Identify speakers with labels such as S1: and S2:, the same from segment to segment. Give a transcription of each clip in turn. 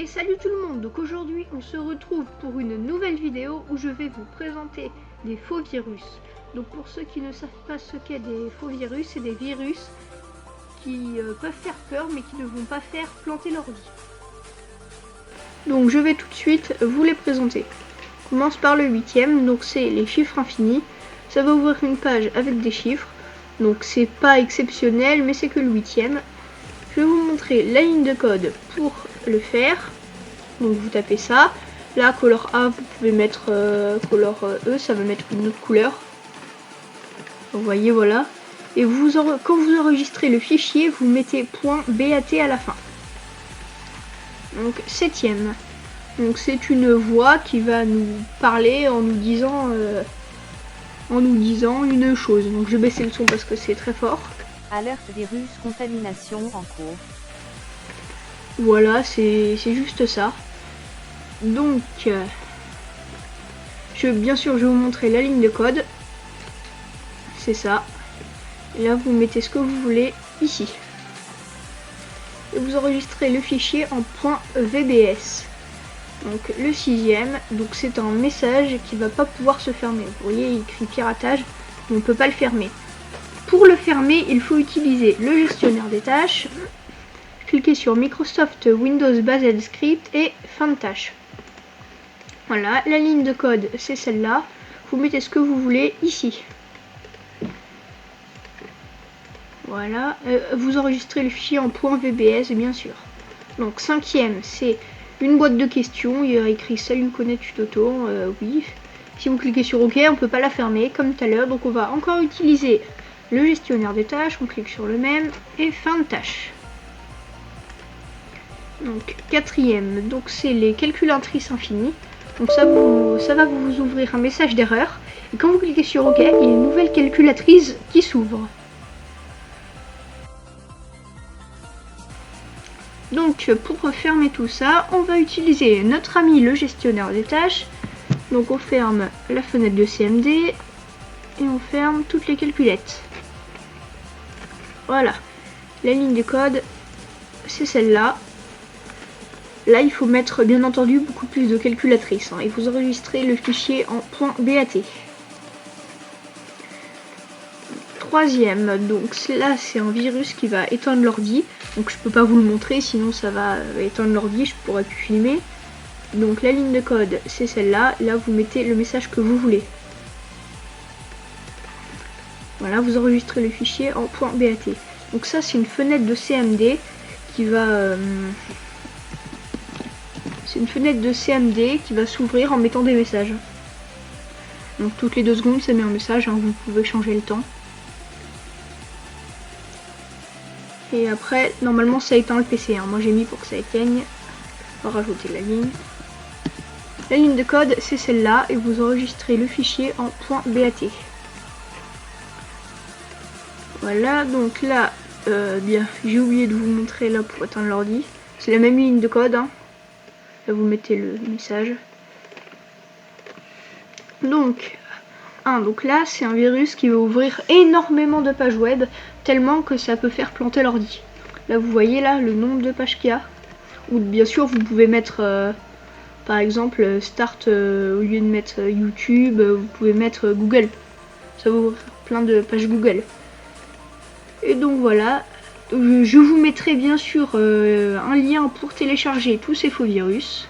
S1: Et salut tout le monde, donc aujourd'hui on se retrouve pour une nouvelle vidéo où je vais vous présenter des faux virus. Donc pour ceux qui ne savent pas ce qu'est des faux virus, c'est des virus qui peuvent faire peur mais qui ne vont pas faire planter l'ordi. Donc je vais tout de suite vous les présenter. On commence par le 8e, donc c'est les chiffres infinis. Ça va ouvrir une page avec des chiffres, donc c'est pas exceptionnel mais c'est que le 8e. Je vais vous montrer la ligne de code pour le faire. Donc vous tapez ça. Là, color A, vous pouvez mettre color E, ça va mettre une autre couleur. Vous voyez, voilà. Et quand vous enregistrez le fichier, vous mettez .bat à la fin. Donc 7e. Donc c'est une voix qui va nous parler en nous disant une chose. Donc je vais baisser le son parce que c'est très fort.
S2: Alerte virus contamination en cours.
S1: Voilà, c'est juste ça. Donc, bien sûr, je vais vous montrer la ligne de code. C'est ça. Et là, vous mettez ce que vous voulez ici. Et vous enregistrez le fichier en .vbs. Donc, le 6e, donc c'est un message qui va pas pouvoir se fermer. Vous voyez, il écrit piratage, mais on ne peut pas le fermer. Pour le fermer, il faut utiliser le gestionnaire des tâches. Cliquez sur Microsoft Windows Based Script et fin de tâche. Voilà, la ligne de code c'est celle-là. Vous mettez ce que vous voulez ici. Voilà, vous enregistrez le fichier en .vbs bien sûr. Donc 5e, c'est une boîte de questions. Il y a écrit salut connais-tu Toto, oui. Si vous cliquez sur OK, on peut pas la fermer comme tout à l'heure. Donc on va encore utiliser le gestionnaire des tâches. On clique sur le même et fin de tâche. Donc 4e, donc c'est les calculatrices infinies. Donc ça va vous ouvrir un message d'erreur. Et quand vous cliquez sur OK, il y a une nouvelle calculatrice qui s'ouvre. Donc pour fermer tout ça, on va utiliser notre ami le gestionnaire des tâches. Donc on ferme la fenêtre de CMD et on ferme toutes les calculettes. Voilà, la ligne de code, c'est celle-là. Là, il faut mettre, bien entendu, beaucoup plus de calculatrices. Et vous enregistrez le fichier en .bat. 3e, donc là, c'est un virus qui va éteindre l'ordi. Donc, je peux pas vous le montrer, sinon ça va éteindre l'ordi, je pourrais plus filmer. Donc, la ligne de code, c'est celle-là. Là, vous mettez le message que vous voulez. Voilà, vous enregistrez le fichier en .bat. Donc, ça, c'est une fenêtre de CMD qui va... C'est une fenêtre de CMD qui va s'ouvrir en mettant des messages. Donc toutes les 2 secondes ça met un message, hein, vous pouvez changer le temps. Et après normalement ça éteint le PC, hein. Moi j'ai mis pour que ça éteigne. On va rajouter la ligne. La ligne de code c'est celle-là et vous enregistrez le fichier en .bat. Voilà, donc là, bien j'ai oublié de vous montrer là pour éteindre l'ordi. C'est la même ligne de code, hein. Là vous mettez le message. Donc là c'est un virus qui va ouvrir énormément de pages web, tellement que ça peut faire planter l'ordi. Là vous voyez là le nombre de pages qu'il y a. Ou bien sûr vous pouvez mettre par exemple start au lieu de mettre YouTube, vous pouvez mettre Google. Ça va ouvrir plein de pages Google. Et donc voilà. Je vous mettrai bien sûr un lien pour télécharger tous ces faux virus.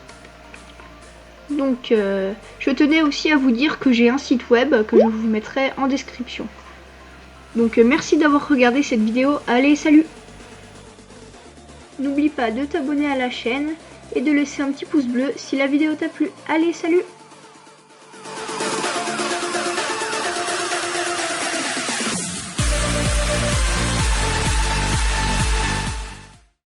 S1: Donc je tenais aussi à vous dire que j'ai un site web que je vous mettrai en description. Donc merci d'avoir regardé cette vidéo. Allez, salut! N'oublie pas de t'abonner à la chaîne et de laisser un petit pouce bleu si la vidéo t'a plu. Allez, salut!